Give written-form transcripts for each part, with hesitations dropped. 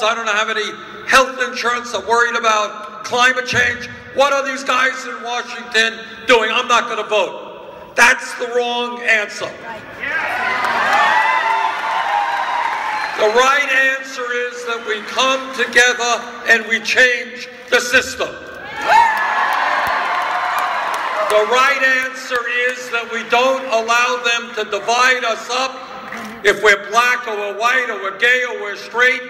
jobs. I don't have any health insurance. I'm worried about climate change. What are these guys in Washington doing? I'm not going to vote. That's the wrong answer. The right answer is that we come together and we change the system. The right answer is that we don't allow them to divide us up if we're black or we're white or we're gay or we're straight,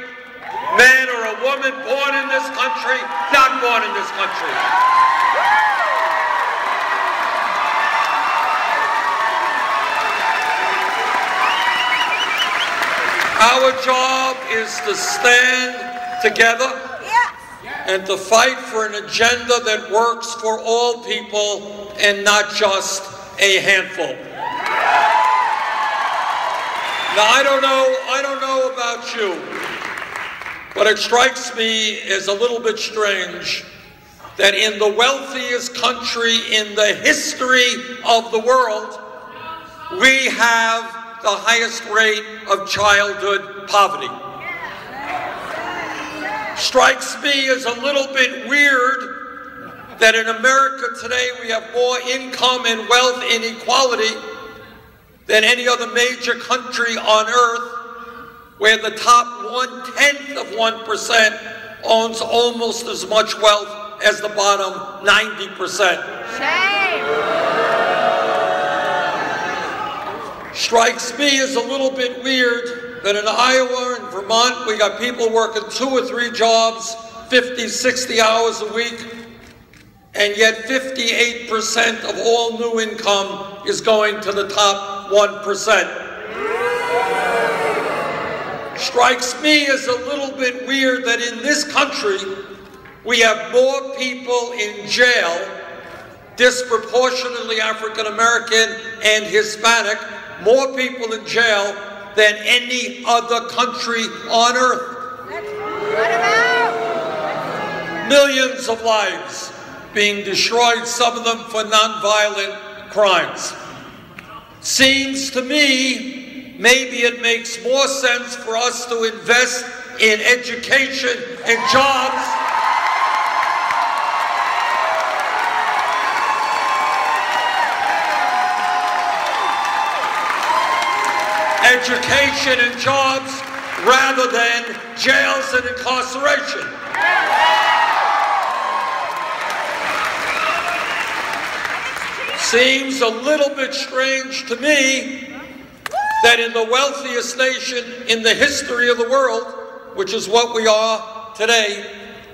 man or a woman, born in this country, not born in this country. Our job is to stand together and to fight for an agenda that works for all people and not just a handful. Now, I don't know about you, but it strikes me as a little bit strange that in the wealthiest country in the history of the world, we have the highest rate of childhood poverty. Strikes me as a little bit weird that in America today we have more income and wealth inequality than any other major country on earth, where the top 1/10 of 1% owns almost as much wealth as the bottom 90%. Shame! Strikes me as a little bit weird that in Iowa and Vermont we got people working 2 or 3 jobs, 50, 60 hours a week, and yet 58% of all new income is going to the top 1%. Strikes me as a little bit weird that in this country we have more people in jail, disproportionately African American and Hispanic, more people in jail than any other country on earth. What about? Millions of lives being destroyed, some of them for nonviolent crimes. Seems to me, maybe it makes more sense for us to invest in education and jobs rather than jails and incarceration. Seems a little bit strange to me that in the wealthiest nation in the history of the world, which is what we are today,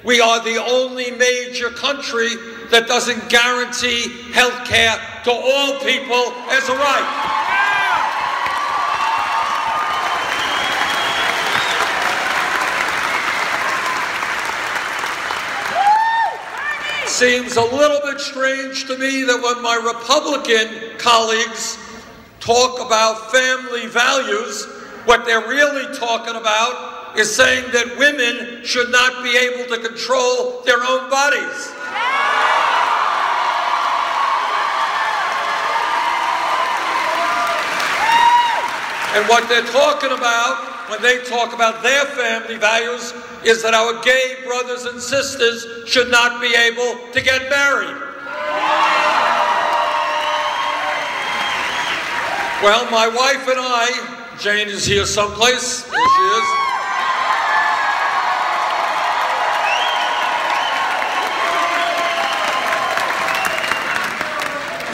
we are the only major country that doesn't guarantee health care to all people as a right. Seems a little bit strange to me that when my Republican colleagues talk about family values, what they're really talking about is saying that women should not be able to control their own bodies. And what they're talking about when they talk about their family values is that our gay brothers and sisters should not be able to get married. Well, my wife and I, Jane is here someplace, there she is.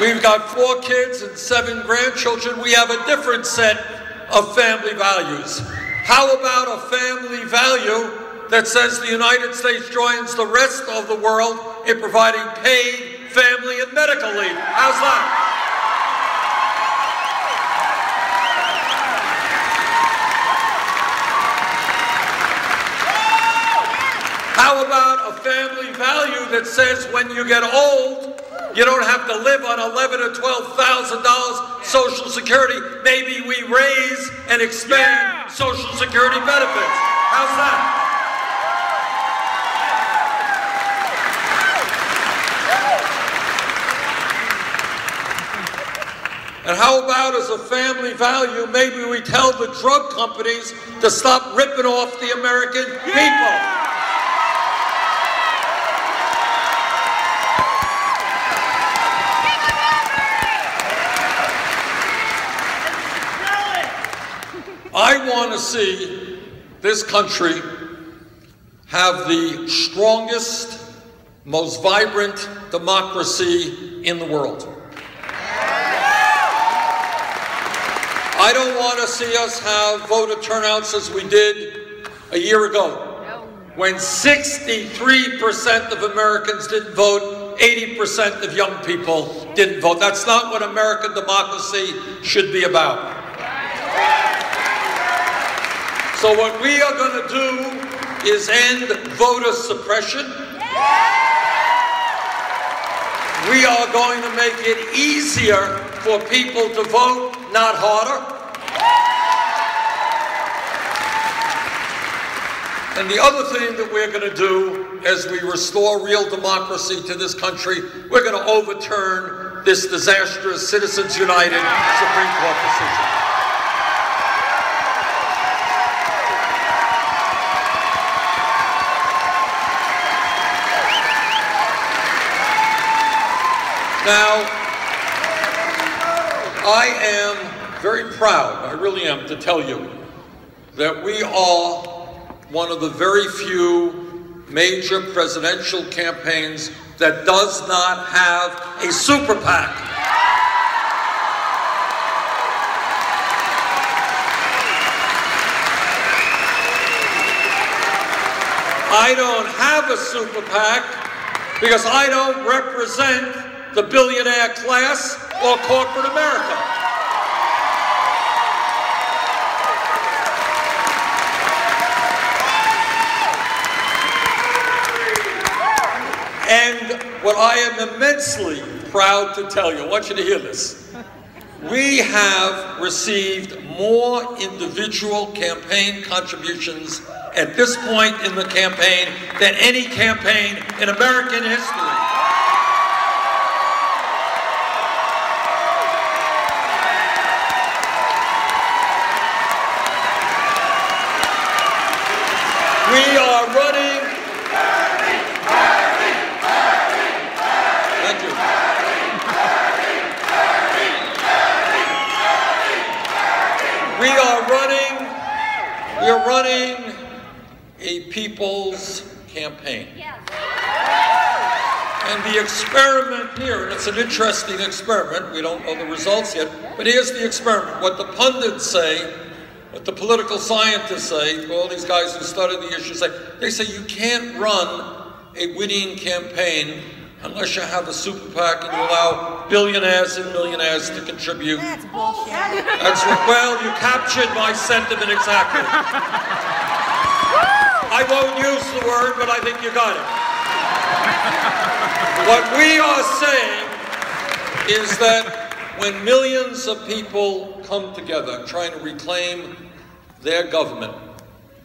We've got 4 kids and 7 grandchildren. We have a different set of family values. How about a family value that says the United States joins the rest of the world in providing paid family and medical leave? How's that? How about a family value that says when you get old, you don't have to live on $11,000 or $12,000 Social Security? Maybe we raise and expand Social Security benefits. How's that? And how about, as a family value, maybe we tell the drug companies to stop ripping off the American people? I want to see this country have the strongest, most vibrant democracy in the world. I don't want to see us have voter turnouts as we did a year ago, when 63% of Americans didn't vote, 80% of young people didn't vote. That's not what American democracy should be about. So what we are going to do is end voter suppression. We are going to make it easier for people to vote, not harder. And the other thing that we're going to do as we restore real democracy to this country, we're going to overturn this disastrous Citizens United Supreme Court decision. Now, I am very proud, I really am, to tell you that we are one of the very few major presidential campaigns that does not have a super PAC. I don't have a super PAC because I don't represent the billionaire class or corporate America. And what I am immensely proud to tell you, I want you to hear this. We have received more individual campaign contributions at this point in the campaign than any campaign in American history. We are running. Thank you. We are running a people's campaign. And the experiment here, and it's an interesting experiment, we don't know the results yet, but here's the experiment. What the pundits say, what the political scientists say, all these guys who study the issue say, they say you can't run a winning campaign unless you have a super PAC and you allow billionaires and millionaires to contribute. That's bullshit. That's right. Well, you captured my sentiment exactly. I won't use the word, but I think you got it. What we are saying is that when millions of people come together trying to reclaim their government,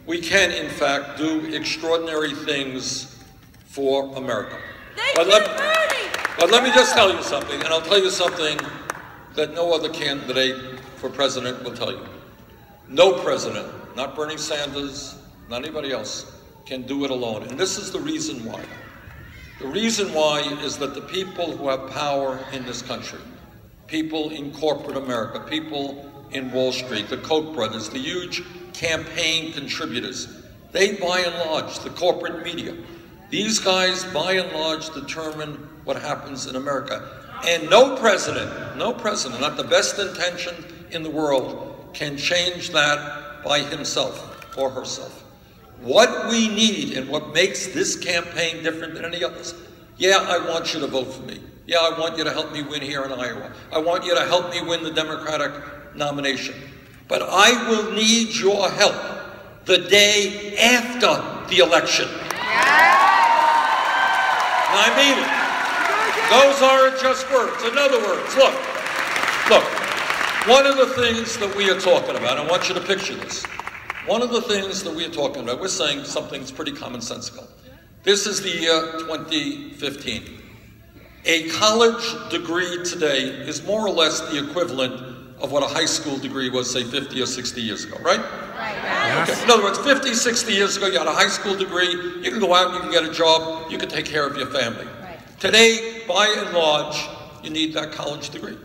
we can, in fact, do extraordinary things for America. But let me just tell you something, and I'll tell you something that no other candidate for president will tell you. No president, not Bernie Sanders, not anybody else, can do it alone. And this is the reason why. The reason why is that the people who have power in this country, people in corporate America, people in Wall Street, the Koch brothers, the huge campaign contributors, they by and large, the corporate media, these guys by and large determine what happens in America. And no president, not the best intention in the world, can change that by himself or herself. What we need and what makes this campaign different than any others, yeah, I want you to vote for me. Yeah, I want you to help me win here in Iowa. I want you to help me win the Democratic nomination. But I will need your help the day after the election. And I mean it. Those aren't just words. In other words, look, one of the things that we are talking about, I want you to picture this. One of the things that we are talking about, we're saying something that's pretty commonsensical. This is the year 2015. A college degree today is more or less the equivalent of what a high school degree was, say, 50 or 60 years ago, right? Yes. Okay. In other words, 50, 60 years ago, you had a high school degree, you can go out, you can get a job, you can take care of your family. Today, by and large, you need that college degree.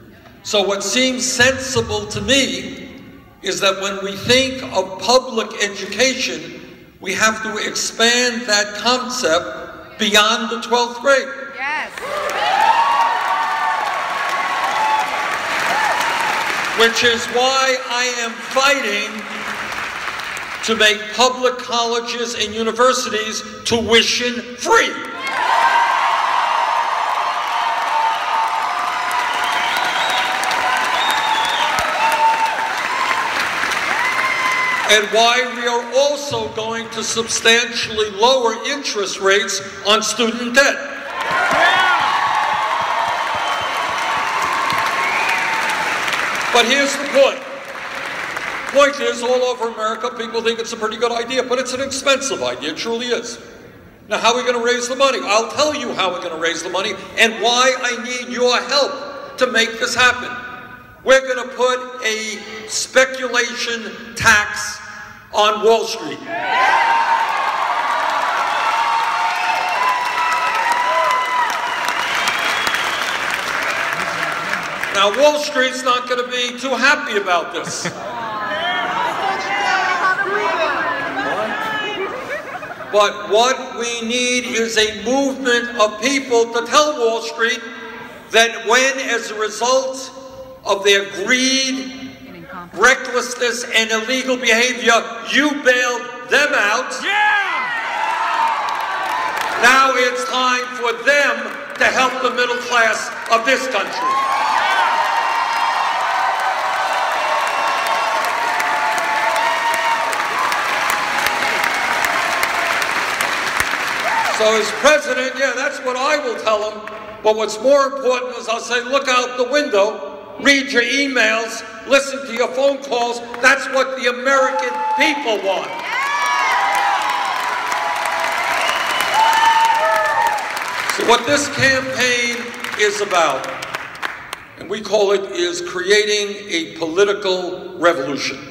So what seems sensible to me is that when we think of public education, we have to expand that concept beyond the 12th grade. Yes. Which is why I am fighting to make public colleges and universities tuition free. And why we are also going to substantially lower interest rates on student debt. But here's the point. The point is, all over America, people think it's a pretty good idea, but it's an expensive idea. It truly is. Now, how are we going to raise the money? I'll tell you how we're going to raise the money and why I need your help to make this happen. We're going to put a speculation tax on Wall Street. Now, Wall Street's not going to be too happy about this. But what we need is a movement of people to tell Wall Street that when, as a result of their greed, recklessness, and illegal behavior, you bailed them out, now it's time for them to help the middle class of this country. So as president, yeah, that's what I will tell them. But what's more important is I'll say, look out the window, read your emails, listen to your phone calls. That's what the American people want. So what this campaign is about, and we call it, is creating a political revolution.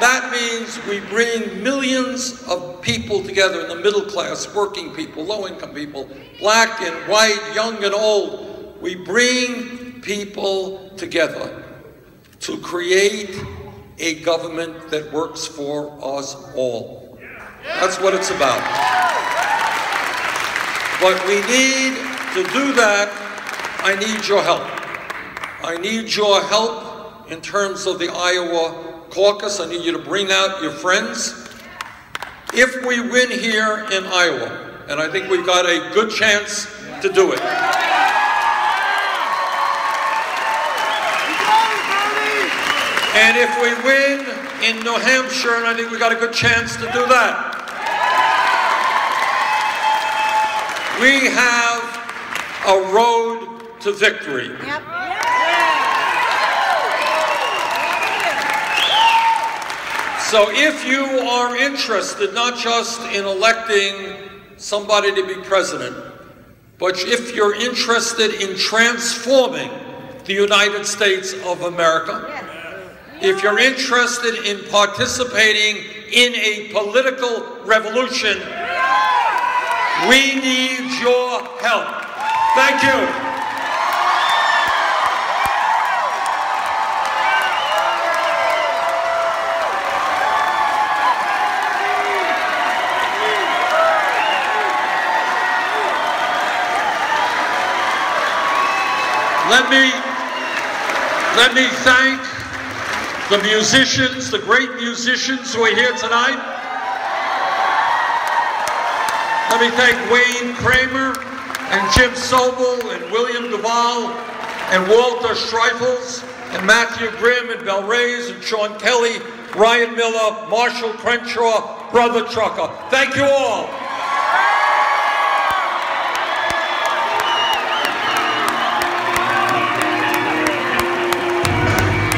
That means we bring millions of people together in the middle class, working people, low-income people, black and white, young and old. We bring people together to create a government that works for us all. That's what it's about. But we need to do that. I need your help. I need your help in terms of the Iowa Caucus. I need you to bring out your friends. If we win here in Iowa, and I think we've got a good chance to do it. And if we win in New Hampshire, and I think we've got a good chance to do that. We have a road to victory. Yep. So if you are interested not just in electing somebody to be president, but if you're interested in transforming the United States of America, if you're interested in participating in a political revolution, we need your help. Thank you. Let me thank the musicians, the great musicians who are here tonight. Let me thank Wayne Kramer and Jim Sobel and William Duvall and Walter Streifels and Matthew Grimm and Bell Reyes and Sean Kelly, Ryan Miller, Marshall Crenshaw, Brother Trucker. Thank you all.